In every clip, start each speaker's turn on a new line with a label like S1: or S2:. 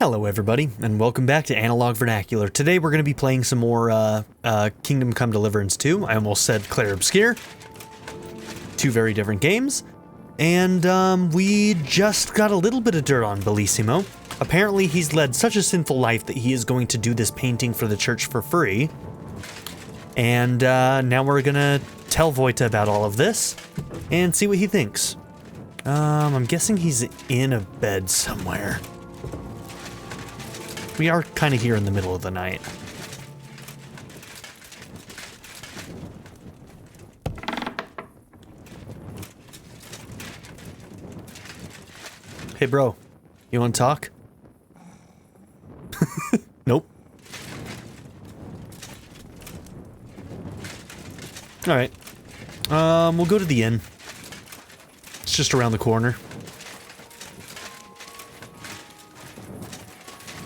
S1: Hello everybody, and welcome back to Analog Vernacular. Today we're going to be playing some more Kingdom Come Deliverance 2. I almost said Clair Obscure. Two very different games. And we just got a little bit of dirt on Bellissimo. Apparently he's led such a sinful life that he is going to do this painting for the church for free. And now we're going to tell Wojta about all of this and see what he thinks. I'm guessing he's in a bed somewhere. We are kind of here in the middle of the night. Hey bro, you want to talk? Nope. Alright. We'll go to the inn. It's just around the corner.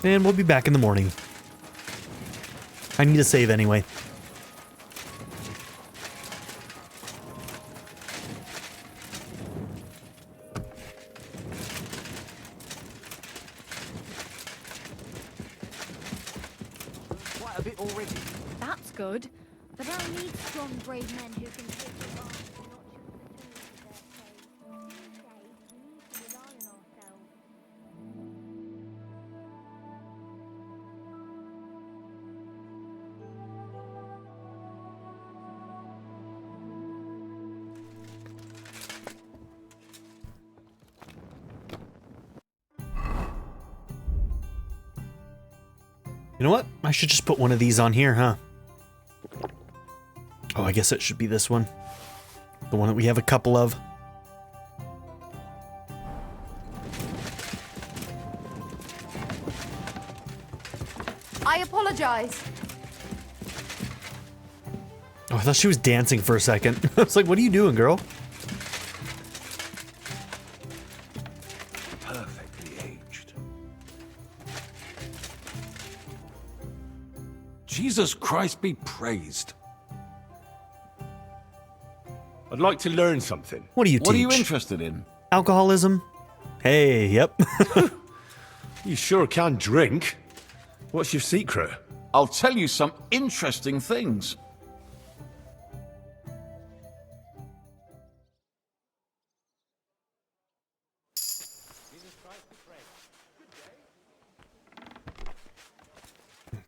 S1: And we'll be back in the morning. I need to save anyway.
S2: Quite a bit already.
S3: That's good. The realm needs strong, brave men who can take the arms and not choose the tools of their trade. These days, we need to rely on ourselves.
S1: You know what? I should just put one of these on here, huh? Oh, I guess it should be this one. The one that we have a couple of.
S3: I apologize.
S1: Oh, I thought she was dancing for a second. I was like, what are you doing, girl?
S2: Perfectly aged. Jesus Christ be praised. I'd like to learn something.
S1: What do you teach?
S2: What are you interested in?
S1: Alcoholism? Hey, yep.
S2: You sure can drink. What's your secret?
S4: I'll tell you some interesting things.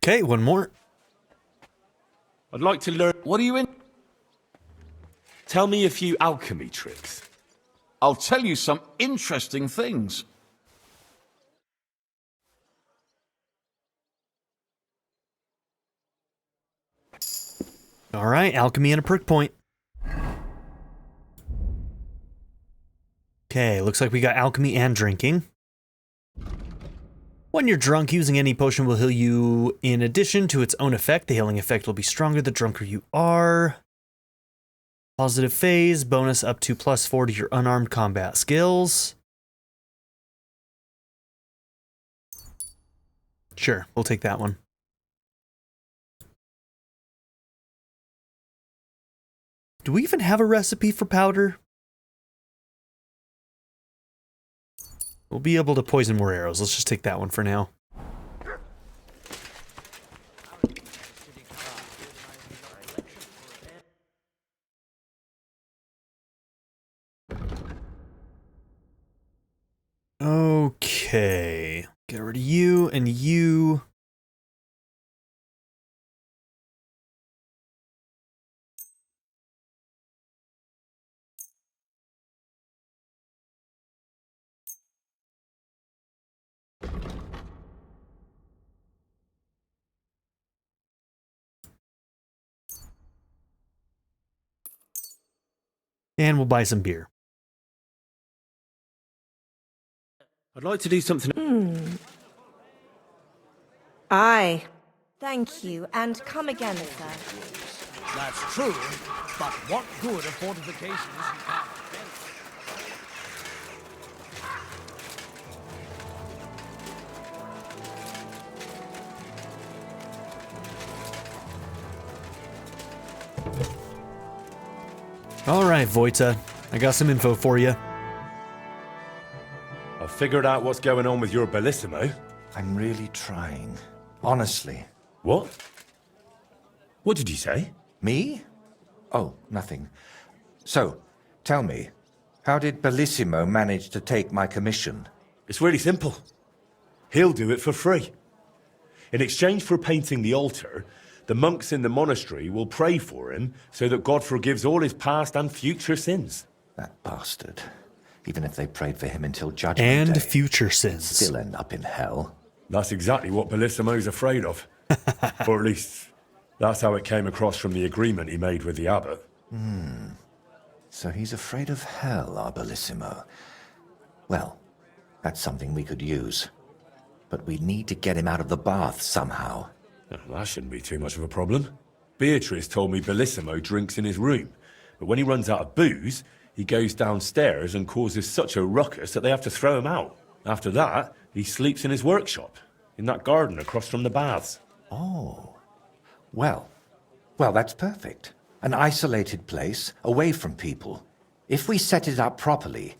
S1: Okay, one more.
S2: I'd like to learn.
S4: What are you in?
S2: Tell me a few alchemy tricks.
S4: I'll tell you some interesting things.
S1: All right, alchemy and a prick point. Okay, looks like we got alchemy and drinking. When you're drunk, using any potion will heal you in addition to its own effect. The healing effect will be stronger the drunker you are. Positive phase, bonus up to +4 to your unarmed combat skills. Sure, we'll take that one. Do we even have a recipe for powder? We'll be able to poison more arrows. Let's just take that one for now. Okay. Get rid of you and you. And we'll buy some beer.
S2: I'd like to do something.
S5: Aye. Thank you, and come again, sir.
S6: That's true, but what good are fortifications you can't defend?
S1: All right, Wojta. I got some info for you.
S2: I've figured out what's going on with your Bellissimo.
S7: I'm really trying. Honestly.
S2: What? What did you say?
S7: Me? Oh, nothing. So, tell me, how did Bellissimo manage to take my commission?
S2: It's really simple. He'll do it for free. In exchange for painting the altar, the monks in the monastery will pray for him so that God forgives all his past and future sins.
S7: That bastard. Even if they prayed for him until Judgment Day,
S1: And future
S7: he'd
S1: sins.
S7: still end up in hell.
S2: That's exactly what Bellissimo's afraid of. Or at least, that's how it came across from the agreement he made with the abbot.
S7: So he's afraid of hell, our Bellissimo. Well, that's something we could use. But we need to get him out of the bath somehow.
S2: Oh, that shouldn't be too much of a problem. Beatrice told me Bellissimo drinks in his room, but when he runs out of booze, he goes downstairs and causes such a ruckus that they have to throw him out. After that, he sleeps in his workshop, in that garden across from the baths.
S7: Oh. Well, that's perfect. An isolated place, away from people. If we set it up properly,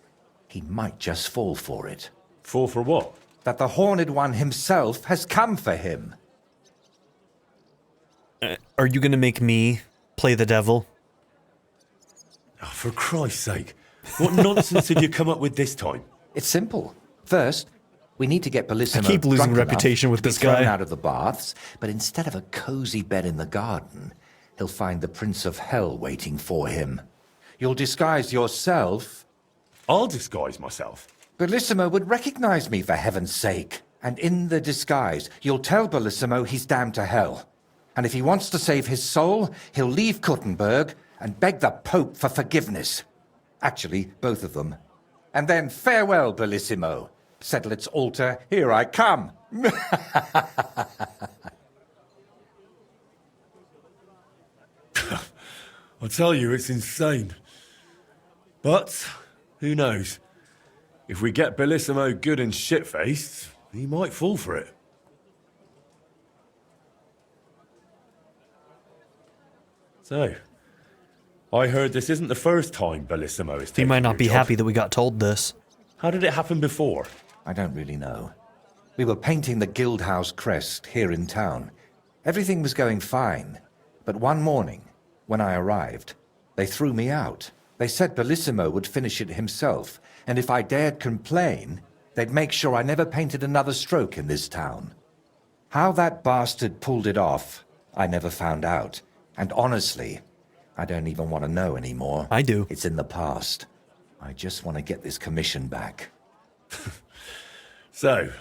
S7: he might just fall for it.
S2: Fall for what?
S7: That the Horned One himself has come for him.
S1: Are you going to make me play the devil?
S2: Oh, for Christ's sake. What nonsense have you come up with this time?
S7: It's simple. First, we need to get Bellissimo
S1: I keep losing
S7: drunk
S1: reputation
S7: enough
S1: with
S7: to be
S1: this
S7: thrown
S1: guy.
S7: out of the baths, but instead of a cozy bed in the garden, he'll find the Prince of Hell waiting for him. You'll disguise yourself.
S2: I'll disguise myself.
S7: Bellissimo would recognize me, for heaven's sake. And in the disguise, you'll tell Bellissimo he's damned to hell. And if he wants to save his soul, he'll leave Kuttenberg and beg the Pope for forgiveness. Actually, both of them. And then farewell, Bellissimo. Settle its altar, here I come.
S2: I tell you, it's insane. But, who knows? If we get Bellissimo good and shit-faced, he might fall for it. So, I heard this isn't the first time Bellissimo is
S1: He
S2: taking
S1: might not
S2: your
S1: be
S2: job.
S1: happy that we got told this.
S2: How did it happen before?
S7: I don't really know. We were painting the Guildhouse crest here in town. Everything was going fine. But one morning, when I arrived, they threw me out. They said Bellissimo would finish it himself, and if I dared complain, they'd make sure I never painted another stroke in this town. How that bastard pulled it off, I never found out. And honestly, I don't even want to know anymore.
S1: I do.
S7: It's in the past. I just want to get this commission back.
S2: So,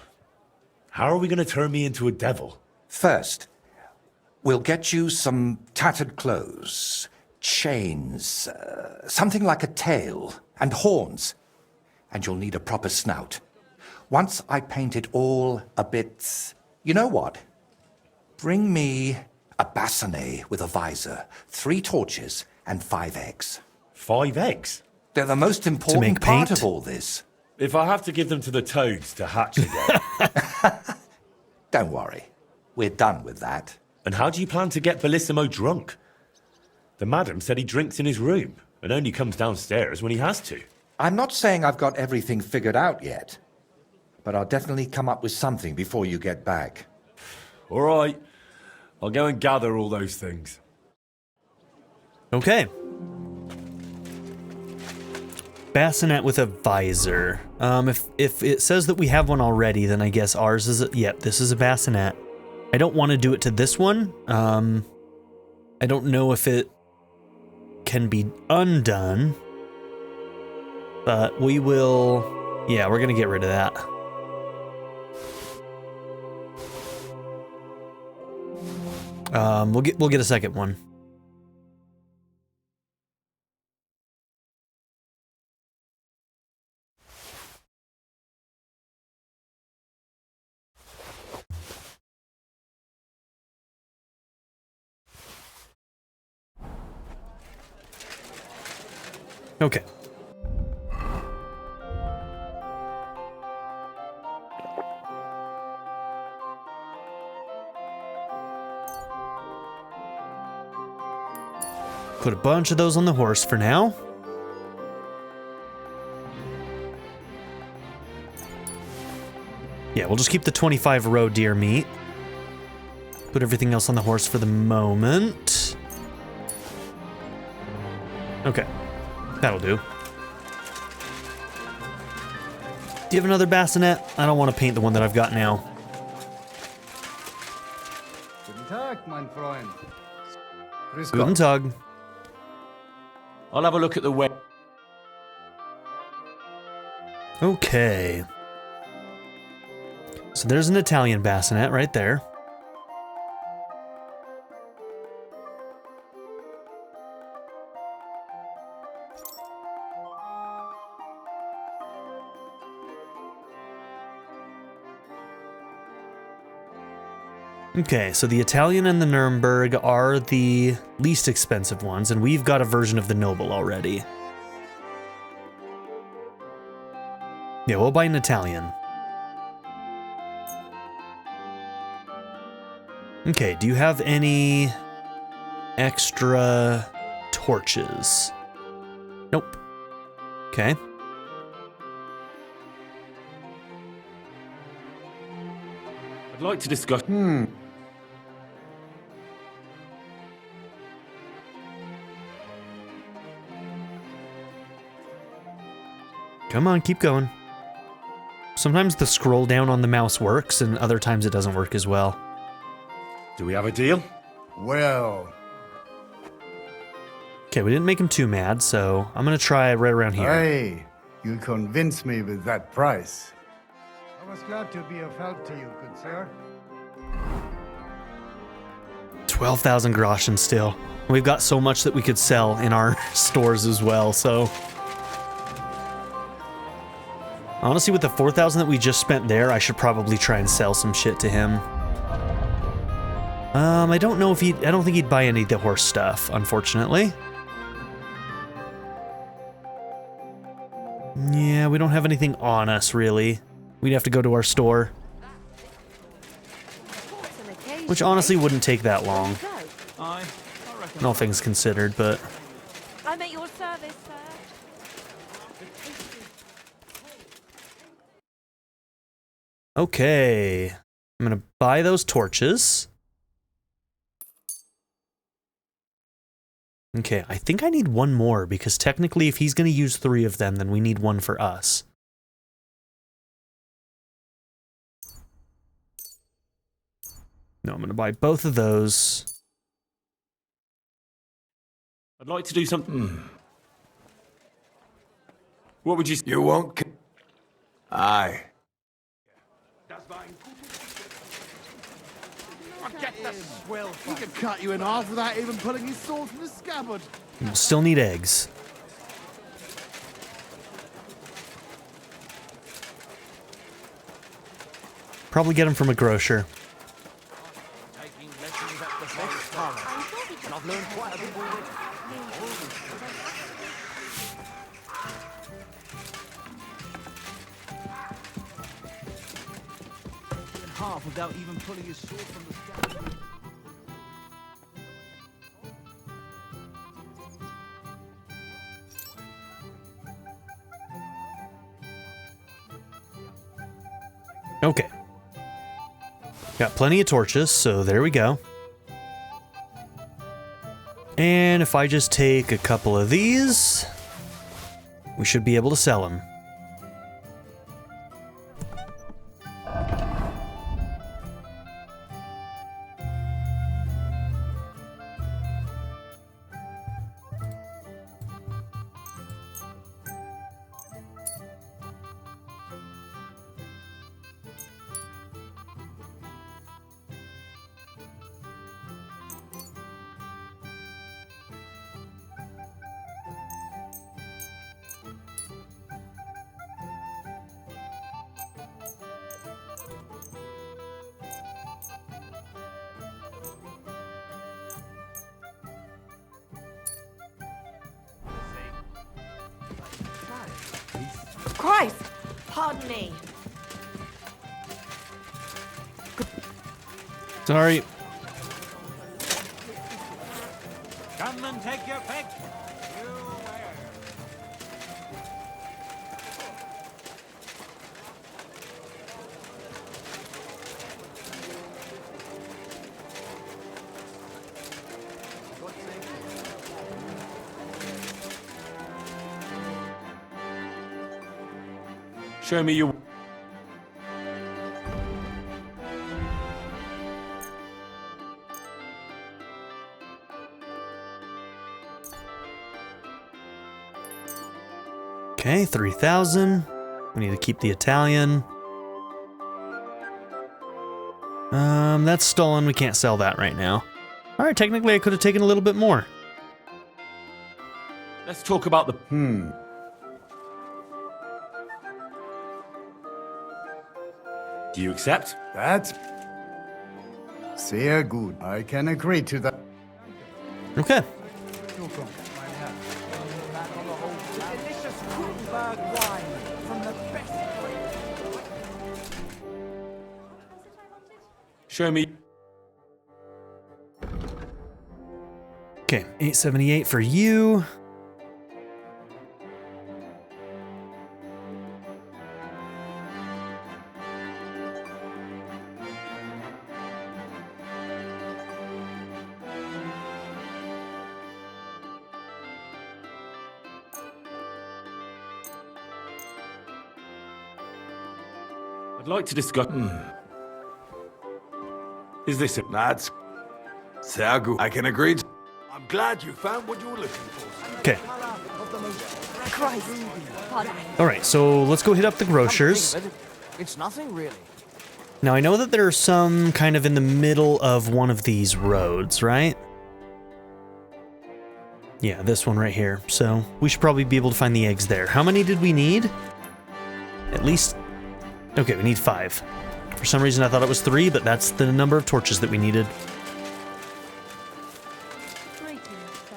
S2: how are we going to turn me into a devil?
S7: First, we'll get you some tattered clothes, chains, something like a tail, and horns. And you'll need a proper snout. Once I paint it all a bit... You know what? Bring me a bassinet with a visor, 3 torches, and 5 eggs.
S2: 5 eggs?
S7: They're the most important
S1: make
S7: part
S1: paint?
S7: of all this.
S2: If I have to give them to the toads to hatch again.
S7: Don't worry. We're done with that.
S2: And how do you plan to get Bellissimo drunk? The madam said he drinks in his room and only comes downstairs when he has to.
S7: I'm not saying I've got everything figured out yet, but I'll definitely come up with something before you get back.
S2: All right, I'll go and gather all those things.
S1: Okay. Bassinet with a visor. If it says that we have one already, then I guess ours is yep, this is a bassinet. I don't want to do it to this one. I don't know if it can be undone. But we will... Yeah, we're going to get rid of that. We'll get a second one. Okay. Put a bunch of those on the horse for now. Yeah, Okay, we'll just keep the 25 roe deer meat. Put everything else on the horse for the moment. Okay, that'll do. Do you have another bassinet? I don't want to paint the one that I've got now.
S8: Guten Tag, mein Freund. Grüß
S1: Guten
S8: Gott.
S1: Tag.
S4: I'll have a look at the web.
S1: Okay. So there's an Italian bassinet right there. Okay, so the Italian and the Nuremberg are the least expensive ones, and we've got a version of the Noble already. Yeah, we'll buy an Italian. Okay, do you have any extra torches? Nope. Okay.
S2: I'd like to discuss...
S1: Come on, keep going. Sometimes the scroll down on the mouse works, and other times it doesn't work as well.
S2: Do we have a deal?
S8: Well,
S1: Okay, we didn't make him too mad, so I'm gonna try right around here.
S8: hey, you convinced me with that price. I was glad to be of help to you, good sir.
S1: 12,000 groschen still. We've got so much that we could sell in our stores as well, so... Honestly, with the 4,000 that we just spent there, I should probably try and sell some shit to him. I don't know if I don't think he'd buy any of the horse stuff, unfortunately. Yeah, we don't have anything on us, really. We'd have to go to our store. Which honestly wouldn't take that long,
S4: I reckon.
S1: all things considered, but...
S5: I'm at your service, sir.
S1: Okay. I'm gonna buy those torches. Okay, I think I need one more, because technically if he's gonna use 3 of them, then we need one for us. No, I'm gonna buy both of those.
S2: I'd like to do something... What would you...
S6: You won't... Aye.
S9: He could cut you in half without even pulling his sword from the scabbard.
S1: We'll still need eggs. Probably get them from a grocer.
S6: Taking lessons at the best time. And I've learned quite a bit already.
S9: In half without even pulling his sword from the scabbard.
S1: Okay. Got plenty of torches, so there we go. And if I just take a couple of these, we should be able to sell them.
S5: Christ! Pardon me.
S1: Sorry.
S6: Come and take your pick.
S2: Show me your...
S1: Okay, 3,000. We need to keep the Italian. That's stolen. We can't sell that right now. All right, technically I could have taken a little bit more.
S2: Let's talk about the... Do you accept?
S8: That's sehr gut. I can agree to that.
S1: Okay.
S6: Delicious Gutenberg wine from the best grapes.
S2: Show me...
S1: Okay, 878 for you.
S2: I'd like to discuss... Is this it?
S10: That's sehr gut. I can agree. I'm glad you found what you were looking for.
S1: Okay.
S3: Christ. Pardon me.
S1: All right, so let's go hit up the grocers.
S6: It's nothing really.
S1: Now, I know that there are some kind of in the middle of one of these roads, right? Yeah, this one right here. So we should probably be able to find the eggs there. How many did we need? At least... Okay, we need 5. For some reason, I thought it was 3, but that's the number of torches that we needed.
S3: Greetings, sir.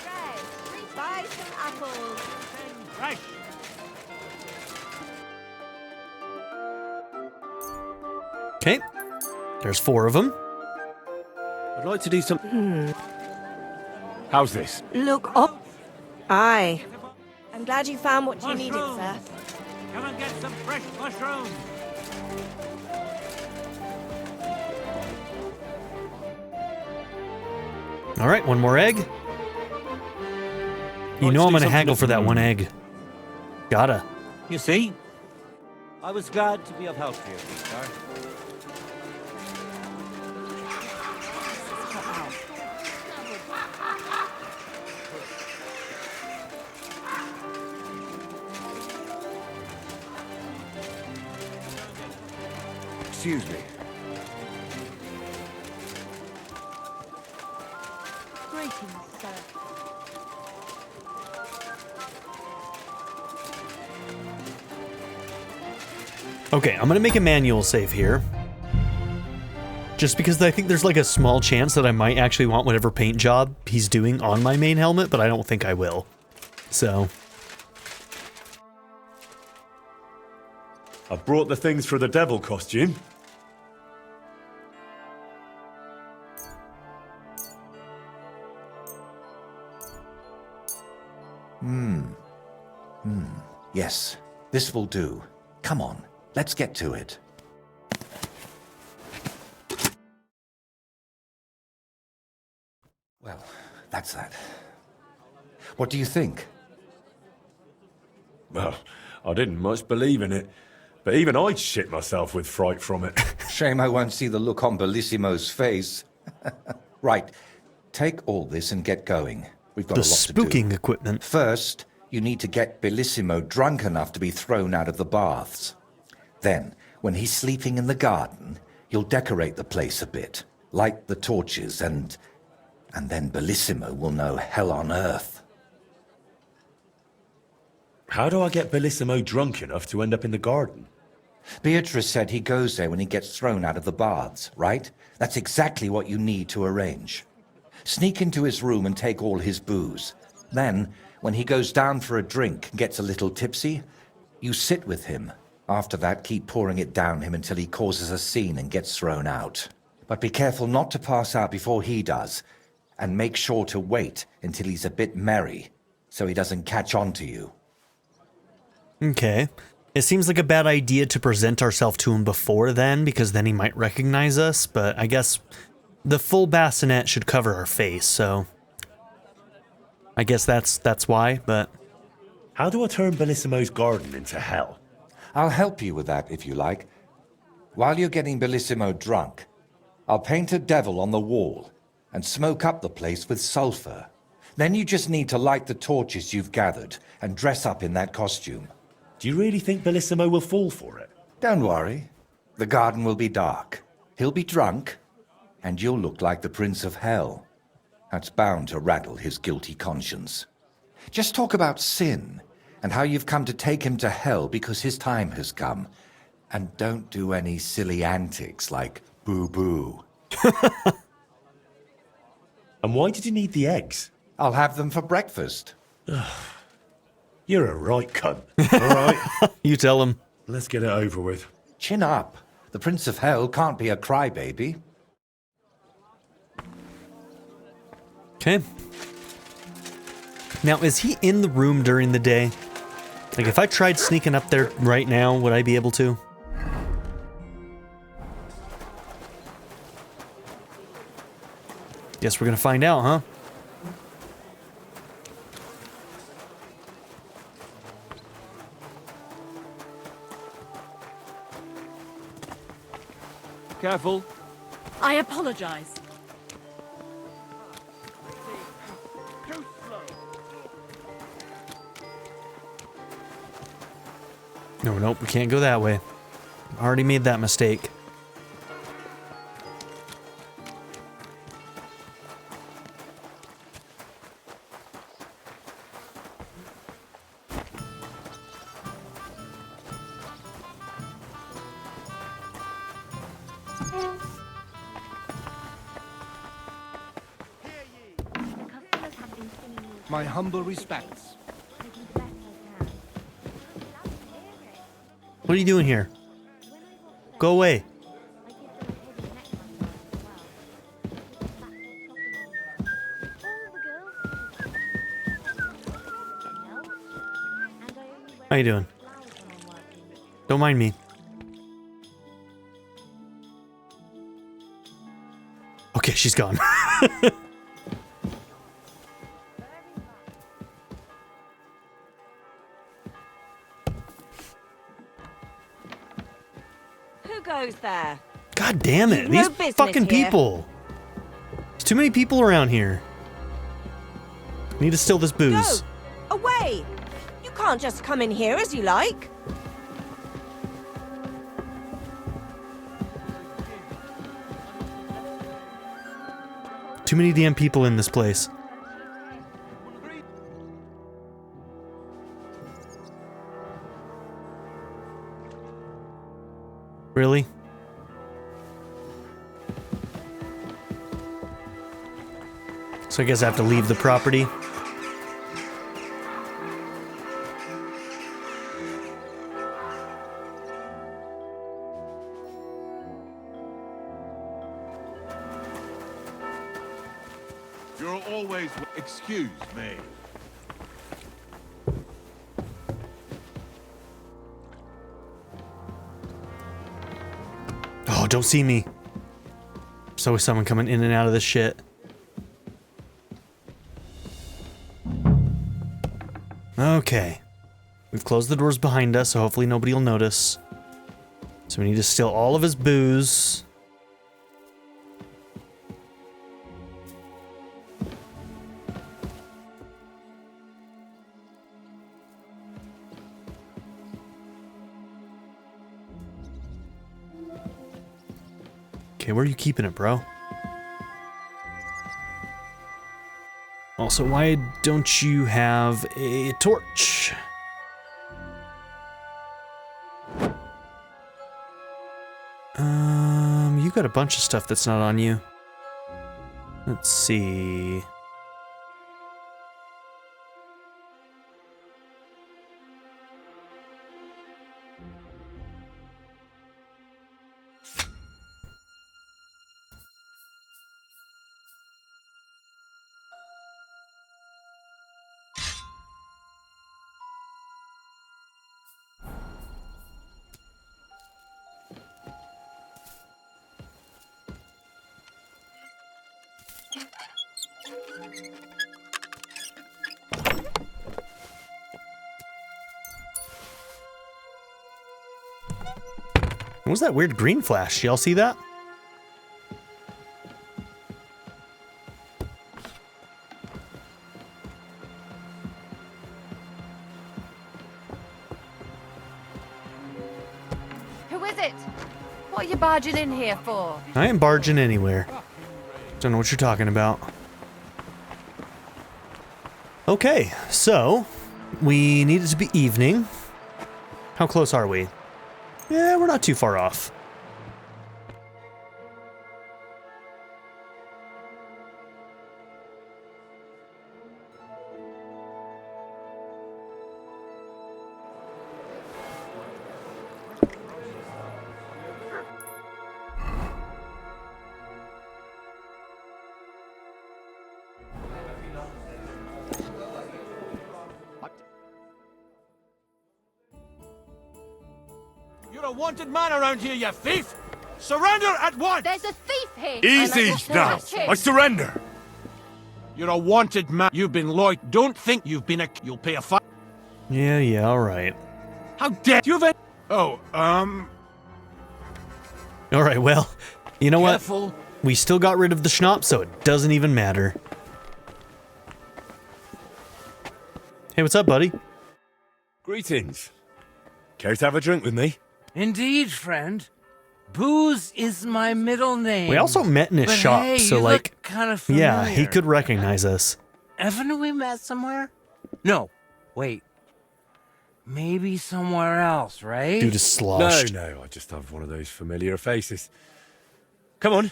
S5: Red, buy some apples.
S1: Okay, there's 4 of them.
S2: I'd like to do some... How's this?
S5: Look up. Aye. I'm glad you found what you needed, sir.
S6: Come and get some fresh mushrooms.
S1: All right, one more egg. You know I'm gonna haggle for that one egg. Gotta.
S6: You see? I was glad to be of help to you, sir.
S10: Excuse me.
S3: Greetings, sir.
S1: Okay, I'm gonna make a manual save here. Just because I think there's like a small chance that I might actually want whatever paint job he's doing on my main helmet, but I don't think I will. So...
S2: I brought the things for the devil costume.
S7: Yes, this will do. Come on, let's get to it. Well, that's that. What do you think?
S2: Well, I didn't much believe in it, but even I'd shit myself with fright from it.
S7: Shame I won't see the look on Bellissimo's face. Right, take all this and get going. We've got
S1: the
S7: a lot to do.
S1: spooking equipment.
S7: First, you need to get Bellissimo drunk enough to be thrown out of the baths. Then, when he's sleeping in the garden, you'll decorate the place a bit, light the torches, and then Bellissimo will know hell on earth.
S2: How do I get Bellissimo drunk enough to end up in the garden?
S7: Beatrice said he goes there when he gets thrown out of the baths, right? That's exactly what you need to arrange. Sneak into his room and take all his booze. Then, when he goes down for a drink and gets a little tipsy, you sit with him. After that, keep pouring it down him until he causes a scene and gets thrown out. But be careful not to pass out before he does, and make sure to wait until he's a bit merry, so he doesn't catch on to you.
S1: Okay. It seems like a bad idea to present ourselves to him before then, because then he might recognize us, but I guess the full bassinet should cover our face, so I guess that's why, but...
S2: How do I turn Bellissimo's garden into hell?
S7: I'll help you with that if you like. While you're getting Bellissimo drunk, I'll paint a devil on the wall and smoke up the place with sulfur. Then you just need to light the torches you've gathered and dress up in that costume.
S2: Do you really think Bellissimo will fall for it?
S7: Don't worry. The garden will be dark. He'll be drunk, and you'll look like the Prince of Hell. That's bound to rattle his guilty conscience. Just talk about sin, and how you've come to take him to hell because his time has come. And don't do any silly antics like boo-boo.
S2: And why did you need the eggs?
S7: I'll have them for breakfast.
S2: You're a right cunt. All right?
S1: You tell him.
S2: Let's get it over with.
S7: Chin up. The Prince of Hell can't be a crybaby.
S1: Okay. Now, is he in the room during the day? Like, if I tried sneaking up there right now, would I be able to? Guess we're gonna find out, huh?
S6: Careful.
S11: I apologize.
S1: No, nope, we can't go that way. Already made that mistake.
S9: My humble respects.
S1: What are you doing here? Go away. How you doing? Don't mind me. Okay, she's gone.
S5: Who goes there?
S1: God damn it.
S5: You've no
S1: These
S5: business
S1: fucking
S5: here.
S1: people. There's too many people around here. Need to steal this booze.
S5: Go! Away! You can't just come in here as you like.
S1: Too many damn people in this place. Really? So I guess I have to leave the property.
S4: You're always... Excuse me.
S1: Oh, don't see me. There's always someone coming in and out of this shit. Okay. We've closed the doors behind us, so hopefully nobody will notice. So we need to steal all of his booze. Okay, where are you keeping it, bro? Also, why don't you have a torch? You got a bunch of stuff that's not on you. Let's see. What was that weird green flash? Y'all see that?
S11: Who is it? What are you barging in here for?
S1: I ain't barging anywhere. Don't know what you're talking about. Okay, so we need it to be evening. How close are we? Yeah, we're not too far off.
S6: You're a wanted man around here, you thief! Surrender at once!
S3: There's a thief here!
S2: Easy now! I surrender!
S6: You're a wanted man. You've been loyal. Don't think you've been a... You'll pay a fine.
S1: Yeah, all right.
S6: How dare you have... Oh,
S1: All right, well, you know
S6: careful.
S1: what? We still got rid of the schnapps, so it doesn't even matter. Hey, what's up, buddy?
S2: Greetings. Care to have a drink with me?
S12: Indeed, friend. Booze is my middle name.
S1: We also met in his
S12: but
S1: shop,
S12: hey,
S1: so
S12: you
S1: like,
S12: look kind of familiar.
S1: yeah, he could recognize us.
S12: Haven't we met somewhere? No, wait. Maybe somewhere else, right?
S1: Dude is sloshed.
S2: No, I just have one of those familiar faces. Come on.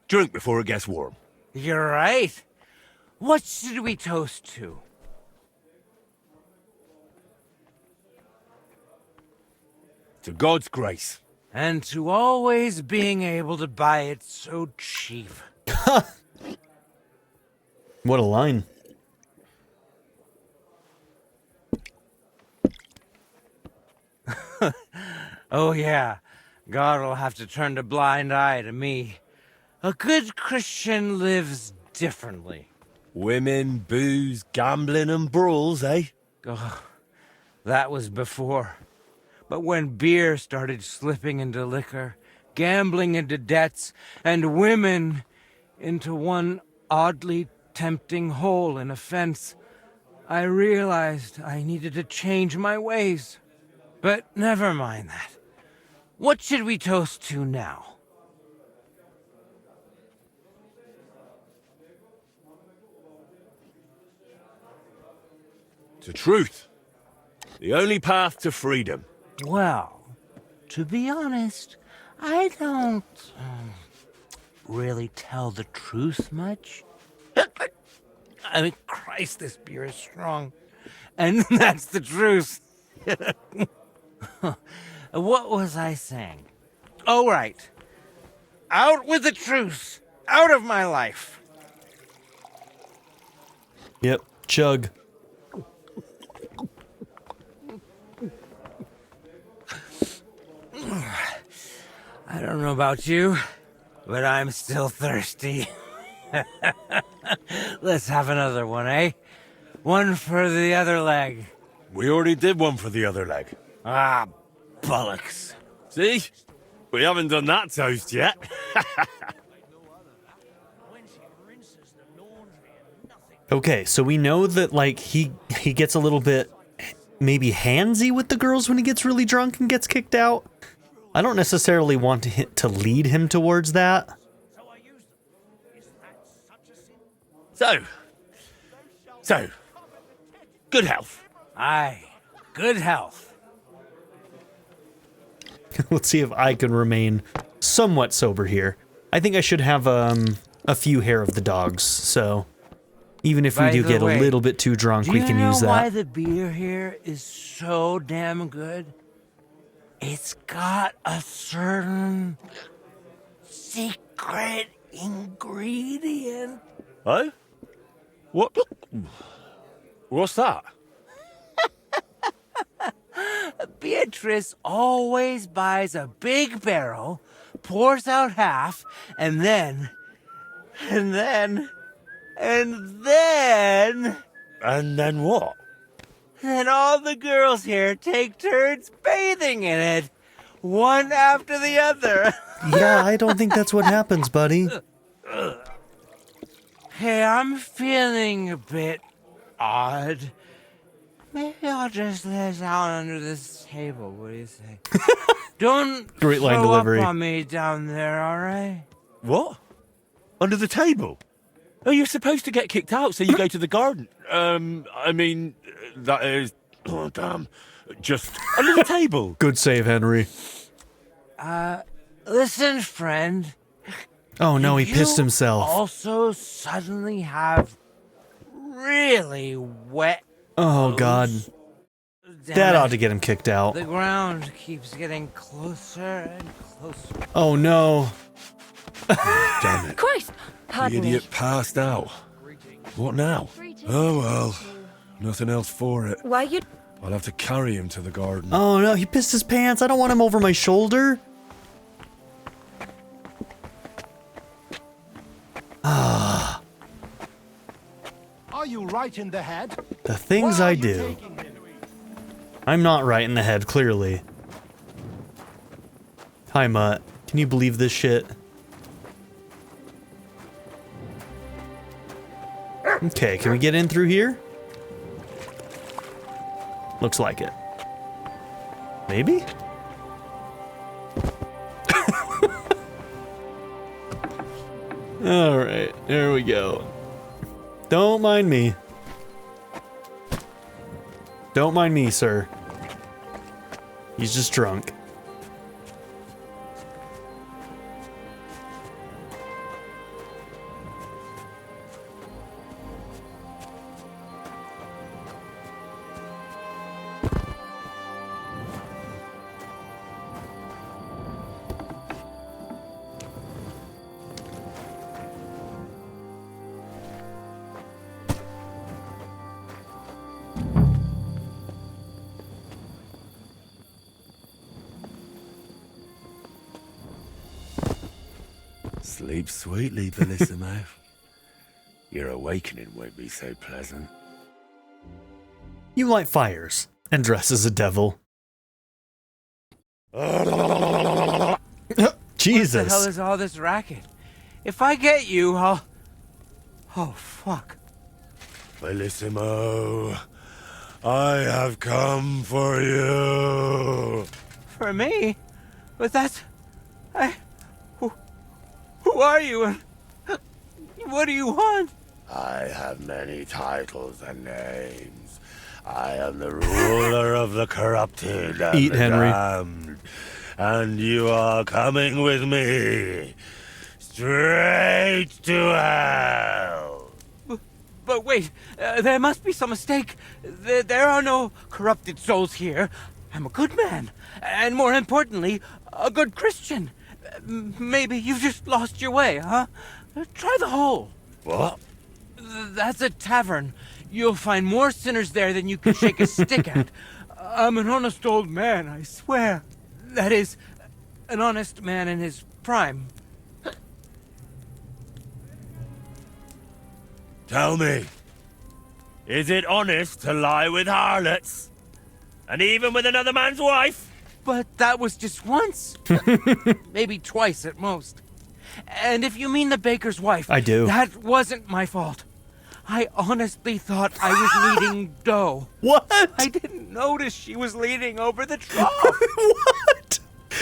S2: Drink before it gets warm.
S12: You're right. What should we toast to?
S2: To God's grace.
S12: And to always being able to buy it so cheap.
S1: What a line.
S12: Oh yeah, God will have to turn a blind eye to me. A good Christian lives differently.
S2: Women, booze, gambling and brawls, eh?
S12: Oh, that was before. But when beer started slipping into liquor, gambling into debts, and women into one oddly tempting hole in a fence, I realized I needed to change my ways. But never mind that. What should we toast to now?
S2: To truth. The only path to freedom.
S12: Well, to be honest, I don't really tell the truth much. I mean, Christ, this beer is strong. And that's the truth. What was I saying? Oh, right. Out with the truth. Out of my life.
S1: Yep, chug.
S12: I don't know about you, but I'm still thirsty. Let's have another one, eh? One for the other leg.
S2: We already did one for the other leg.
S12: Ah, bollocks.
S2: See? We haven't done that toast yet.
S1: Okay, so we know that like he gets a little bit maybe handsy with the girls when he gets really drunk and gets kicked out. I don't necessarily want to lead him towards that.
S2: So, good health.
S12: Aye, good health.
S1: Let's see if I can remain somewhat sober here. I think I should have a few hair of the dogs, so even if we do get a little bit too drunk, we can use that.
S12: Do you know why the beer here is so damn good? It's got a certain secret ingredient.
S2: Oh? What? What's that?
S12: Beatrice always buys a big barrel, pours out half, and then And then...
S2: And then what?
S12: Then all the girls here take turns bathing in it. One after the other.
S1: Yeah, I don't think that's what happens, buddy.
S12: Hey, I'm feeling a bit odd. Maybe I'll just lay down under this table. What do you say? Don't
S1: Great line
S12: throw
S1: delivery.
S12: up on me down there, all right?
S2: What? Under the table? Oh, you're supposed to get kicked out, so you go to the garden. I mean, that is... Oh, damn. Just under the table.
S1: Good save, Henry.
S12: Listen, friend.
S1: Oh no, he
S12: You
S1: pissed himself.
S12: Also suddenly have really wet
S1: Oh god.
S12: Damn
S1: That
S12: it.
S1: ought to get him kicked out.
S12: The ground keeps getting closer and closer.
S1: Oh no.
S2: Damn it.
S5: Christ!
S2: The
S5: Pardon me.
S2: idiot passed out. What now? Oh well. Nothing else for it.
S5: Why you...
S2: I'll have to carry him to the garden.
S1: Oh no, he pissed his pants. I don't want him over my shoulder. Ah.
S9: Are you right in the head?
S1: The things
S9: Why are
S1: I
S9: you
S1: do.
S9: taking me?
S1: I'm not right in the head, clearly. Hi, Mutt. Can you believe this shit? Okay, can we get in through here? Looks like it. Maybe? Alright, there we go. Don't mind me. Don't mind me, sir. He's just drunk.
S2: Sleep sweetly, Bellissimo. Your awakening won't be so pleasant.
S1: You light fires and dress as a devil. Jesus.
S12: What the hell is all this racket? If I get you, I'll... Oh, fuck.
S2: Bellissimo, I have come for you.
S12: For me? But that's... Who are you and... What do you want?
S2: I have many titles and names. I am the ruler of the corrupted and
S1: Eat,
S2: the
S1: Henry.
S2: damned. And you are coming with me. Straight to hell.
S12: But wait, there must be some mistake. There are no corrupted souls here. I'm a good man. And more importantly, a good Christian. Maybe you've just lost your way, huh? Try the hole.
S2: What?
S12: That's a tavern. You'll find more sinners there than you can shake a stick at. I'm an honest old man, I swear. That is, an honest man in his prime.
S2: Tell me, is it honest to lie with harlots? And even with another man's wife?
S12: But that was just once. Maybe twice at most. And if you mean the baker's wife,
S1: I do.
S12: That wasn't my fault. I honestly thought I was kneading dough.
S1: What?
S12: I didn't notice she was leaning over the trough.
S1: What?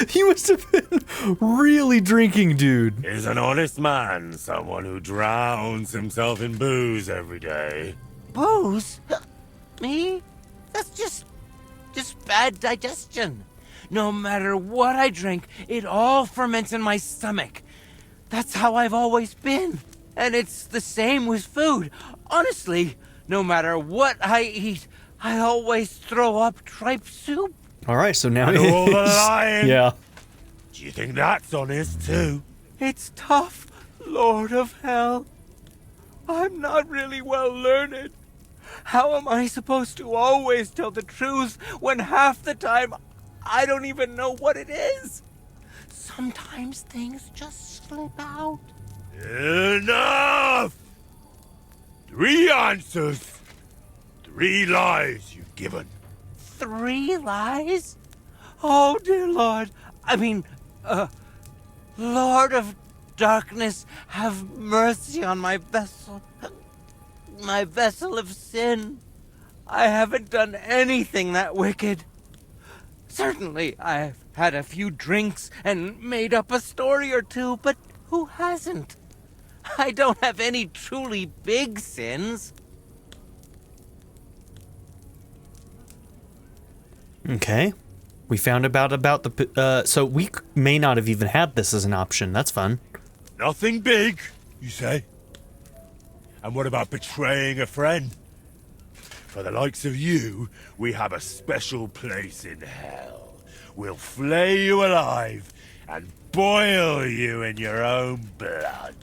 S1: He must have been really drinking, dude.
S2: Is an honest man someone who drowns himself in booze every day?
S12: Booze? Me? That's just bad digestion. No matter what I drink, it all ferments in my stomach. That's how I've always been. And it's the same with food. Honestly, no matter what I eat, I always throw up tripe soup.
S1: All right, so now
S2: And
S1: he
S2: all the
S1: is.
S2: lying.
S1: Yeah.
S2: Do you think that's honest too?
S12: It's tough, Lord of Hell. I'm not really well learned. How am I supposed to always tell the truth when half the time I don't even know what it is? Sometimes things just slip out.
S2: Enough!
S10: answers. 3 lies you've given.
S12: 3 lies? Oh, dear Lord. Lord of Darkness, have mercy on my vessel. My vessel of sin. I haven't done anything that wicked. Certainly, I've had a few drinks and made up a story or two, but who hasn't? I don't have any truly big sins.
S1: Okay. We found about the, so we may not have even had this as an option. That's fun.
S10: Nothing big, you say? And what about betraying a friend? For the likes of you, we have a special place in hell. We'll flay you alive and boil you in your own blood.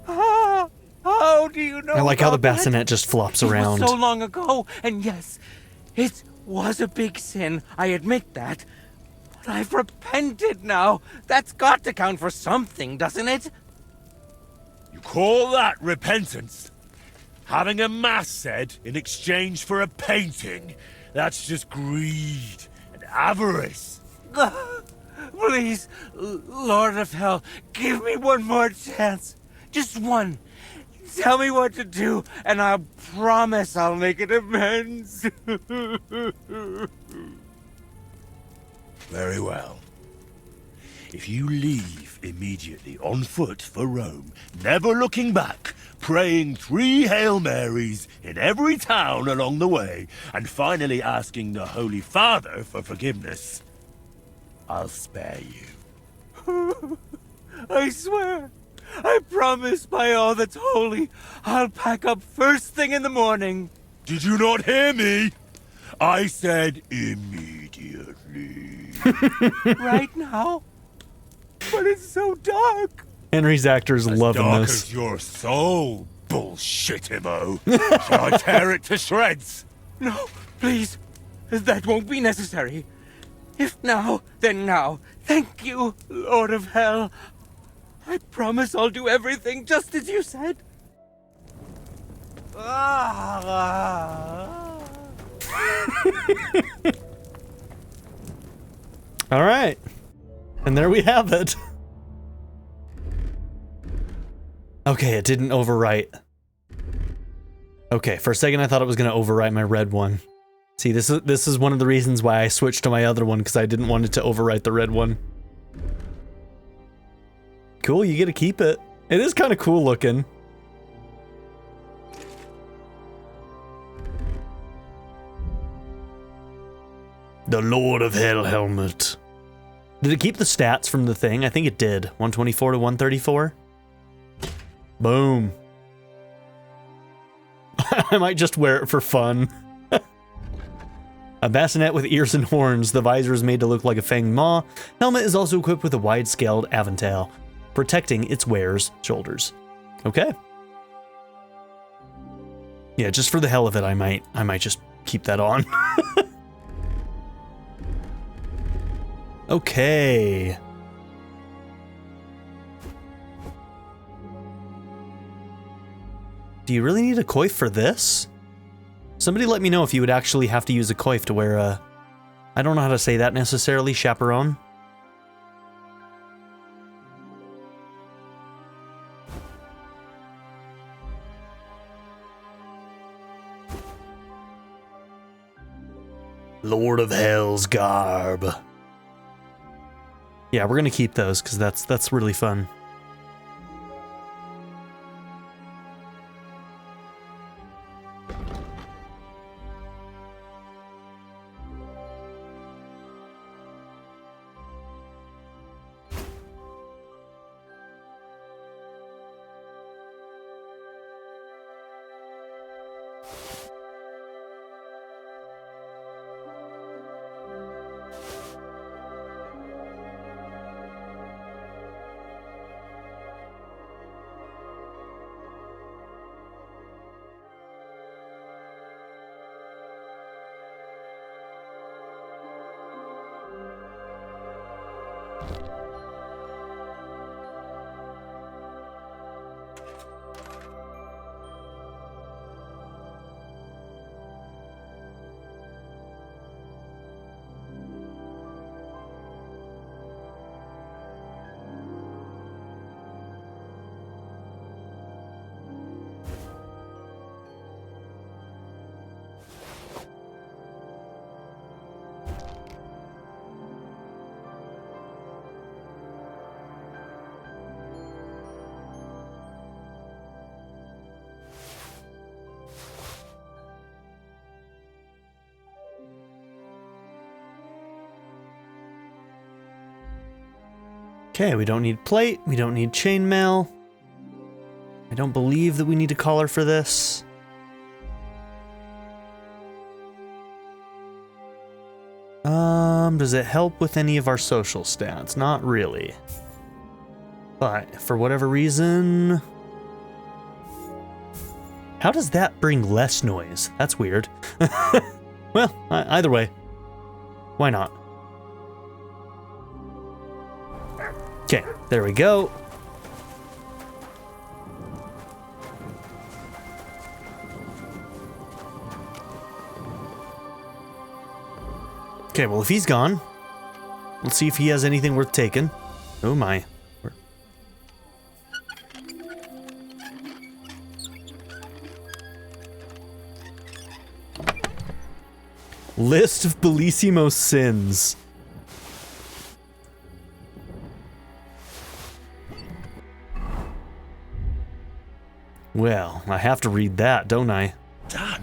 S12: Ah, how do you know?
S1: I like how the
S12: about that?
S1: bassinet just flops
S12: It
S1: around.
S12: was so long ago, and yes, it was a big sin, I admit that. But I've repented now. That's got to count for something, doesn't it?
S10: You call that repentance? Having a mass said in exchange for a painting? That's just greed and avarice.
S12: Please, Lord of Hell, give me one more chance. Just one. Tell me what to do, and I promise I'll make it amends.
S10: Very well. If you leave immediately on foot for Rome, never looking back, praying 3 Hail Marys in every town along the way, and finally asking the Holy Father for forgiveness, I'll spare you.
S12: I swear, I promise by all that's holy, I'll pack up first thing in the morning.
S10: Did you not hear me? I said immediately.
S12: Right now? But it's so dark.
S1: Henry's actor's loving
S10: dark
S1: this.
S10: As your soul, bullshit-imo. Shall I tear it to shreds?
S12: No, please. That won't be necessary. If now, then now. Thank you, Lord of Hell. I promise I'll do everything just as you said.
S1: All right. And there we have it. Okay, it didn't overwrite. Okay, for a second I thought it was going to overwrite my red one. See, this is one of the reasons why I switched to my other one, because I didn't want it to overwrite the red one. Cool, you get to keep it. It is kind of cool looking. The Lord of Hell helmet. Did it keep the stats from the thing? I think it did. 124 to 134. Boom. I might just wear it for fun. A bassinet with ears and horns. The visor is made to look like a fanged maw. Helmet is also equipped with a wide-scaled aventail, protecting its wearer's shoulders. Okay. Yeah, just for the hell of it, I might just keep that on. Okay. Do you really need a coif for this? Somebody let me know if you would actually have to use a coif to wear a... I don't know how to say that necessarily, chaperone. Lord of Hell's garb. Yeah, we're gonna keep those because that's really fun. Okay, we don't need plate. We don't need chainmail. I don't believe that we need a collar for this. Does it help with any of our social stats? Not really. But for whatever reason... How does that bring less noise? That's weird. Well, either way. Why not? Okay, there we go. Okay, well, if he's gone, let's see if he has anything worth taking. Oh my. List of Bellissimo's sins. Well, I have to read that, don't I?
S10: Dad,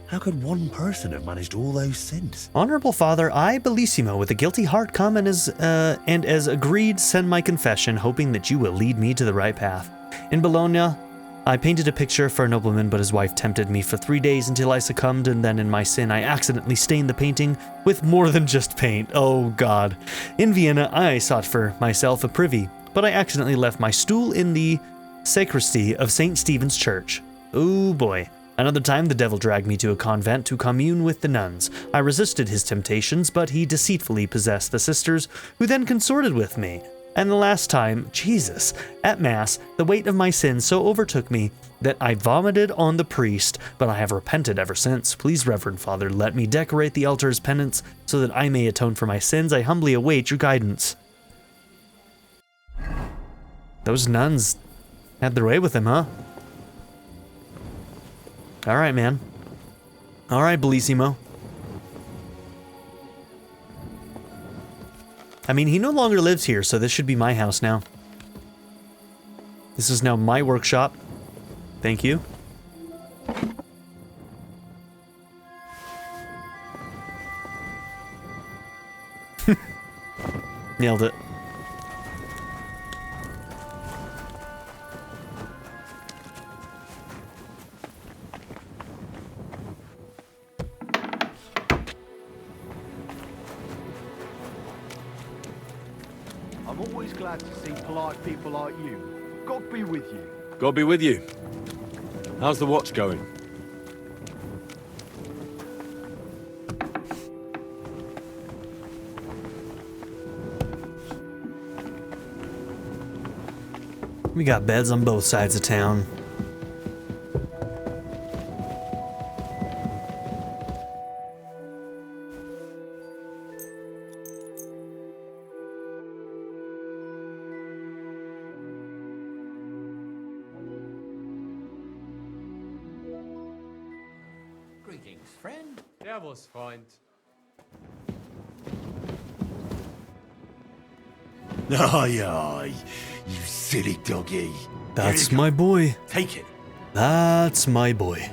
S10: how could one person have managed all those sins?
S1: Honorable Father, I, Bellissimo, with a guilty heart, come and as agreed, send my confession, hoping that you will lead me to the right path. In Bologna, I painted a picture for a nobleman, but his wife tempted me for 3 days until I succumbed, and then in my sin I accidentally stained the painting with more than just paint. Oh God. In Vienna, I sought for myself a privy, but I accidentally left my stool in the sacristy of St. Stephen's Church. Oh boy. Another time the devil dragged me to a convent to commune with the nuns. I resisted his temptations, but he deceitfully possessed the sisters, who then consorted with me. And the last time, Jesus, at Mass, the weight of my sins so overtook me that I vomited on the priest, but I have repented ever since. Please, Reverend Father, let me decorate the altar as penance so that I may atone for my sins. I humbly await your guidance. Those nuns had their way with him, huh? All right, man. All right, Bellissimo. I mean, he no longer lives here, so this should be my house now. This is now my workshop. Thank you. Nailed it.
S6: I'm always glad to see polite people like you. God be with you.
S2: God be with you. How's the watch going?
S1: We got beds on both sides of town.
S6: Greetings, friend. Servus, Freund.
S10: Aye, aye, you silly doggy.
S1: That's my boy.
S10: Take it.
S1: That's my boy.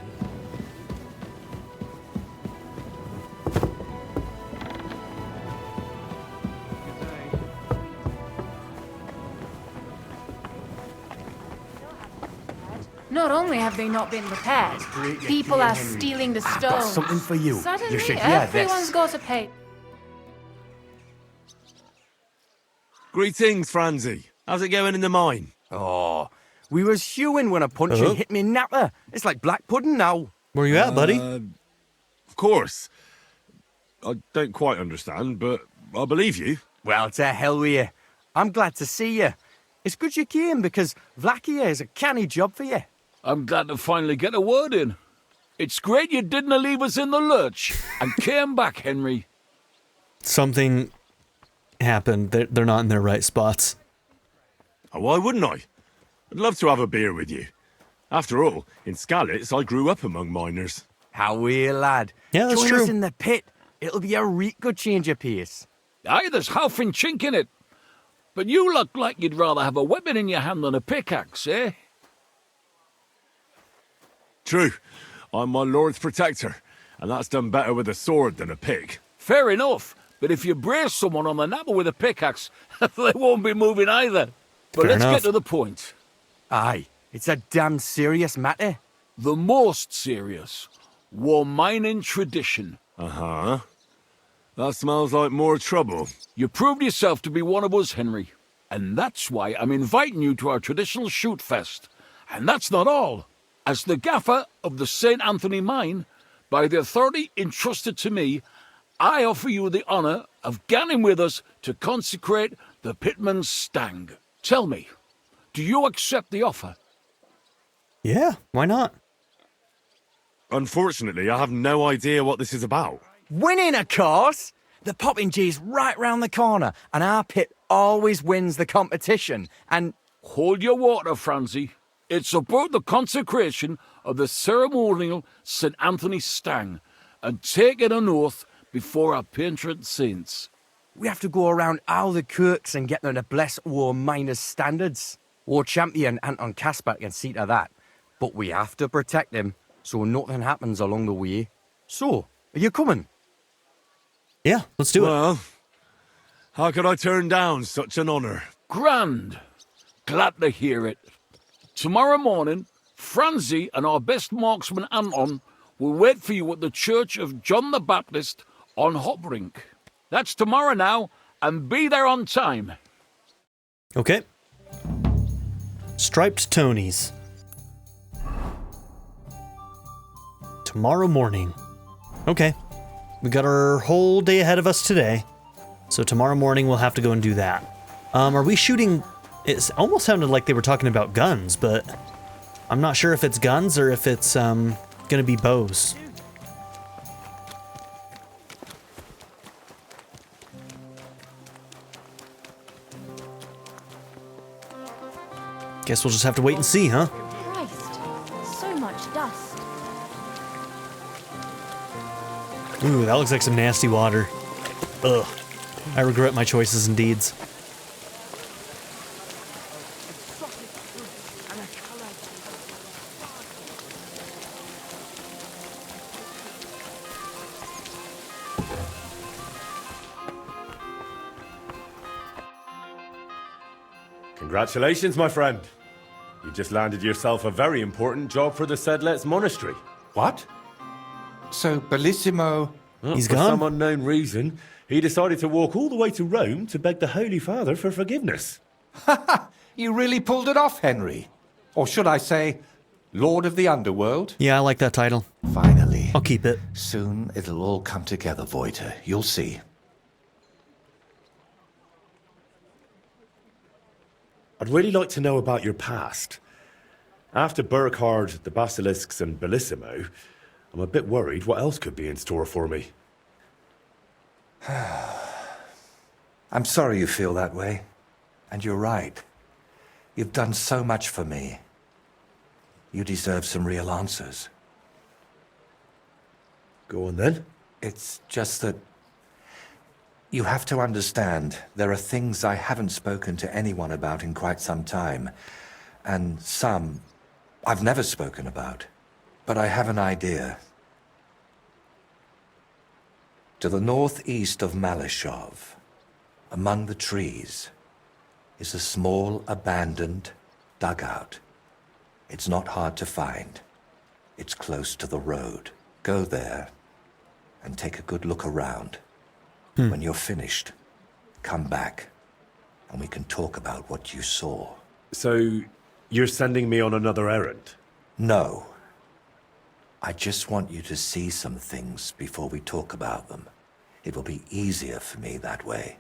S11: Not only have they not been repaired, people are stealing the stones.
S6: I've got something for you.
S11: Suddenly,
S6: You should hear
S11: everyone's
S6: this.
S11: got to pay.
S2: Greetings, Franzi. How's it going in the mine?
S6: Oh, we was hewing when a punching hit me napper. It's like black pudding now.
S1: Where you at, buddy?
S2: Of course. I don't quite understand, but I believe you.
S6: Well, to hell with you. I'm glad to see you. It's good you came because Vlachia is a canny job for you.
S4: I'm glad to finally get a word in. It's great you didn't leave us in the lurch and came back, Henry.
S1: Something happened. They're not in their right spots.
S2: Oh, why wouldn't I? I'd love to have a beer with you. After all, in Skalitz, I grew up among miners.
S6: How weird, lad.
S1: Yeah, that's
S6: Join
S1: true.
S6: us in the pit. It'll be a real good change of pace.
S4: Aye, there's half and chink in it. But you look like you'd rather have a weapon in your hand than a pickaxe, eh?
S2: True. I'm my lord's protector, and that's done better with a sword than a pick.
S4: Fair enough. But if you brace someone on the napper with a pickaxe, they won't be moving either. But
S1: Fair
S4: let's
S1: enough.
S4: get to the point.
S6: Aye, it's a damn serious matter.
S4: The most serious. War mining tradition.
S10: Uh-huh. That smells like more trouble.
S4: You proved yourself to be one of us, Henry. And that's why I'm inviting you to our traditional shoot fest. And that's not all. As the gaffer of the St. Anthony mine, by the authority entrusted to me, I offer you the honour of ganning with us to consecrate the Pitman's Stang. Tell me, do you accept the offer?
S1: Yeah, why not?
S10: Unfortunately, I have no idea what this is about.
S6: Winning, of course! The Poppingee's right round the corner, and our pit always wins the competition, and...
S4: Hold your water, Francie. It's about the consecration of the ceremonial St. Anthony Stang, and taking an oath before our patron saints.
S6: We have to go around all the kirks and get them to bless war miners' standards. War champion Anton Caspar can see to that. But we have to protect him, so nothing happens along the way. So, are you coming?
S1: Yeah, let's do it.
S10: Well, how could I turn down such an honour?
S4: Grand. Glad to hear it. Tomorrow morning, Francie and our best marksman Anton will wait for you at the Church of John the Baptist on Hoprink. That's tomorrow now, and be there on time.
S1: Okay. Striped Tonys. Tomorrow morning. Okay. We got our whole day ahead of us today. So tomorrow morning we'll have to go and do that. Are we shooting... It almost sounded like they were talking about guns, but I'm not sure if it's guns or if it's gonna be bows. Guess we'll just have to wait and see, huh?
S3: Christ, so much dust.
S1: Ooh, that looks like some nasty water. Ugh. I regret my choices and deeds.
S2: Congratulations, my friend. You just landed yourself a very important job for the Sedlets Monastery.
S7: What? So, Bellissimo...
S1: He's
S2: for
S1: gone?
S2: some unknown reason, he decided to walk all the way to Rome to beg the Holy Father for forgiveness.
S7: You really pulled it off, Henry. Or should I say, Lord of the Underworld?
S1: Yeah, I like that title.
S7: Finally.
S1: I'll keep it.
S7: Soon it'll all come together, Voiter. You'll see.
S2: I'd really like to know about your past. After Burkhard, the Basilisks, and Bellissimo, I'm a bit worried what else could be in store for me.
S7: I'm sorry you feel that way. And you're right. You've done so much for me. You deserve some real answers.
S2: Go on then.
S7: It's just that... You have to understand, there are things I haven't spoken to anyone about in quite some time. And some I've never spoken about. But I have an idea. To the northeast of Malashov, among the trees, is a small, abandoned dugout. It's not hard to find. It's close to the road. Go there and take a good look around. When you're finished, come back and we can talk about what you saw.
S2: So, you're sending me on another errand?
S7: No. I just want you to see some things before we talk about them. It will be easier for me that way.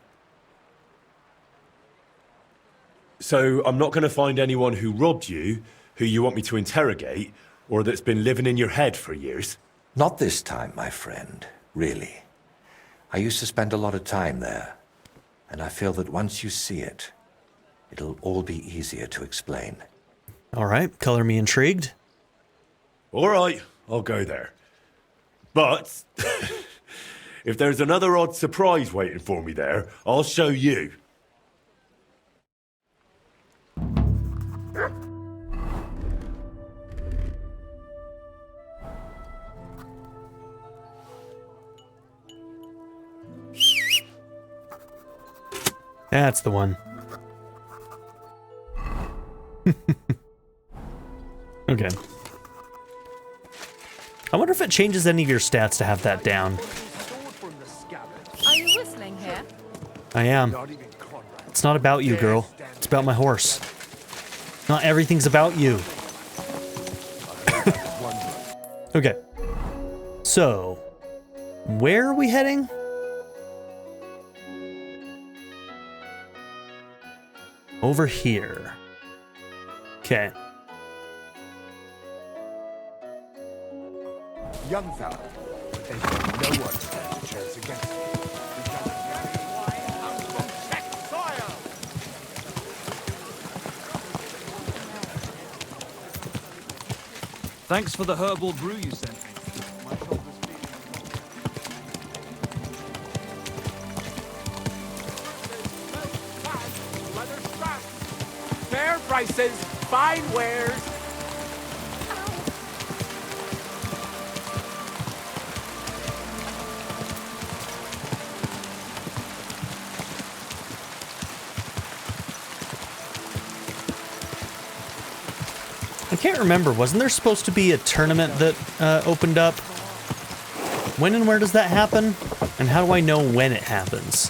S2: So, I'm not going to find anyone who robbed you, who you want me to interrogate, or that's been living in your head for years?
S7: Not this time, my friend, really. I used to spend a lot of time there, and I feel that once you see it, it'll all be easier to explain.
S1: All right, color me intrigued.
S2: All right, I'll go there. But if there's another odd surprise waiting for me there, I'll show you.
S1: That's the one. Okay. I wonder if it changes any of your stats to have that down.
S11: Are you whistling here?
S1: I am. It's not about you, girl. It's about my horse. Not everything's about you. Okay. So, where are we heading? Over here. Okay.
S9: Young fella, but there's no one stands a chance against me.
S13: Thanks for the herbal brew you sent me.
S9: Fair prices, fine wares.
S1: I can't remember. Wasn't there supposed to be a tournament that opened up? When and where does that happen? And how do I know when it happens?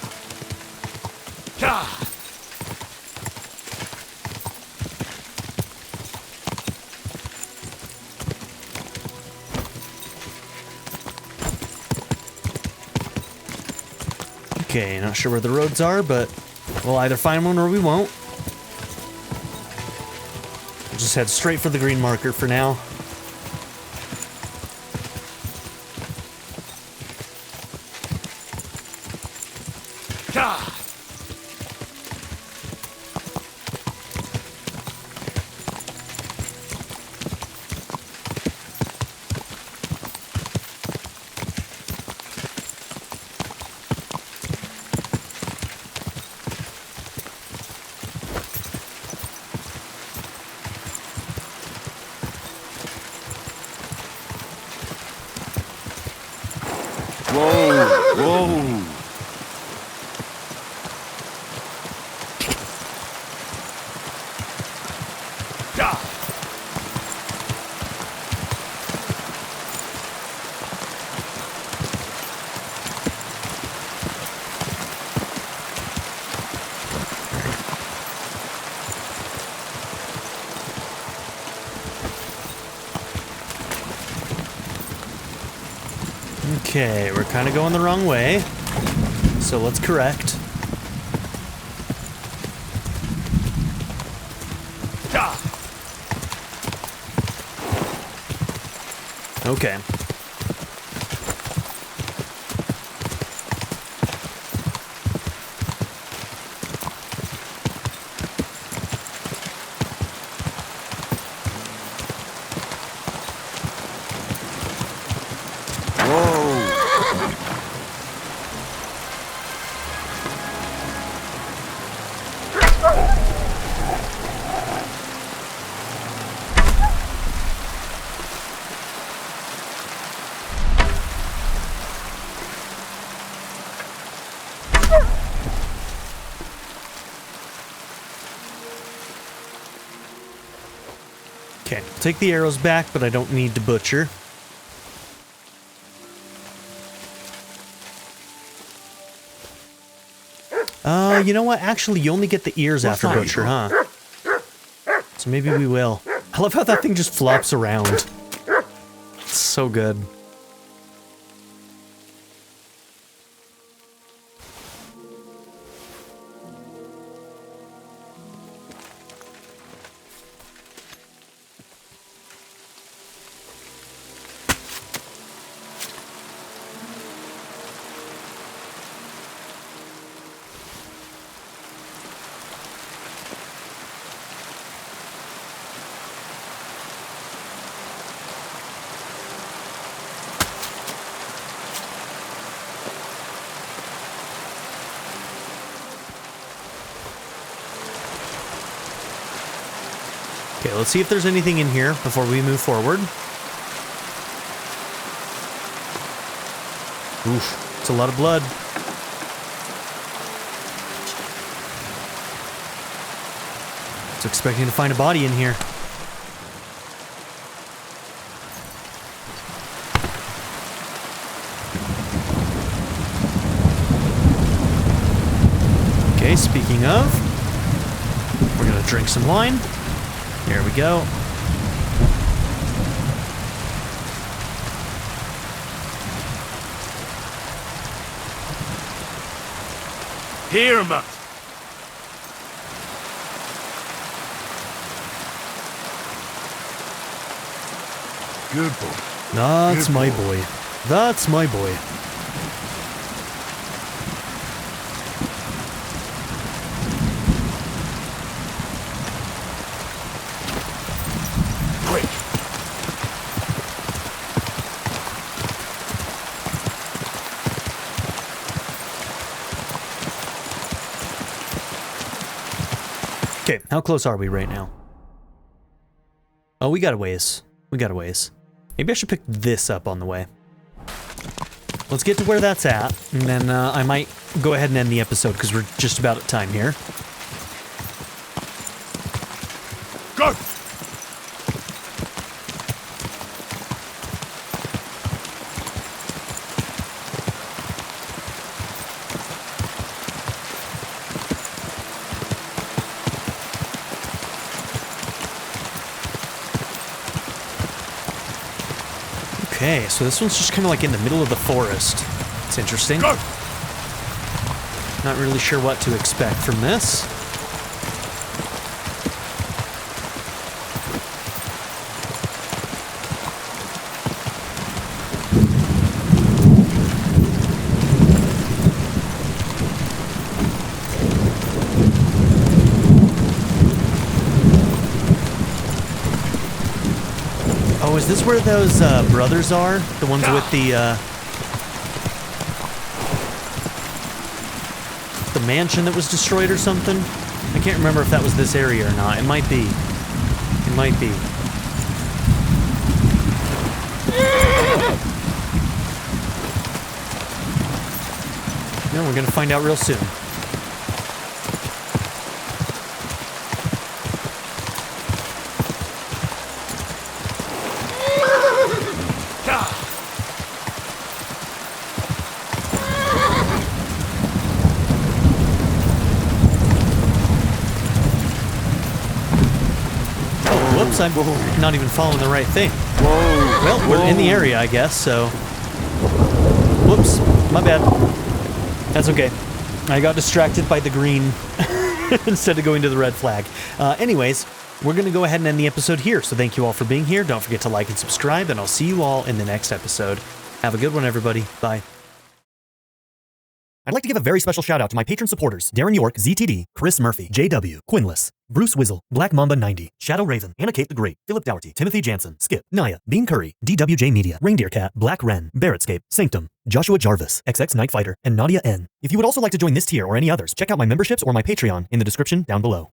S1: Okay, not sure where the roads are, but we'll either find one or we won't. We'll just head straight for the green marker for now.
S4: Whoa!
S1: Okay, we're kind of going the wrong way, so let's correct. Okay. Okay, take the arrows back, but I don't need to butcher. You know what? Actually, you only get the ears after butcher, huh? So maybe we will. I love how that thing just flops around. It's so good. Okay, let's see if there's anything in here before we move forward. Oof, it's a lot of blood. was expecting to find a body in here. Okay, speaking of, we're gonna drink some wine. Here we go.
S10: Here, Matt.
S9: Good boy.
S1: That's my boy. That's my boy.
S10: Quick.
S1: Okay, how close are we right now? Oh, we got a ways. We got a ways. Maybe I should pick this up on the way. Let's get to where that's at, and then I might go ahead and end the episode because we're just about at time here.
S10: Go!
S1: Okay, so this one's just kind of like in the middle of the forest. It's interesting.
S10: Go!
S1: Not really sure what to expect from this. Oh, is this where those brothers are? The ones with the mansion that was destroyed or something? I can't remember if that was this area or not. It might be. It might be. No, we're gonna find out real soon. Whoops, I'm not even following the right thing. Whoa. Well, we're in the area, I guess, so... Whoops, my bad. That's okay. I got distracted by the green instead of going to the red flag. Anyways, we're going to go ahead and end the episode here, so thank you all for being here. Don't forget to like and subscribe, and I'll see you all in the next episode. Have a good one, everybody. Bye. I'd like to give a very special shout out to my patron supporters, Darren York, ZTD, Chris Murphy, JW, Quinless, Bruce Wizzle, Black Mamba 90, Shadow Raven, Anna Kate the Great, Philip Dougherty, Timothy Jansen, Skip, Naya, Bean Curry, DWJ Media, Reindeer Cat, Black Wren, Barrettscape, Sanctum, Joshua Jarvis, XX Night Fighter, and Nadia N. If you would also like to join this tier or any others, check out my memberships or my Patreon in the description down below.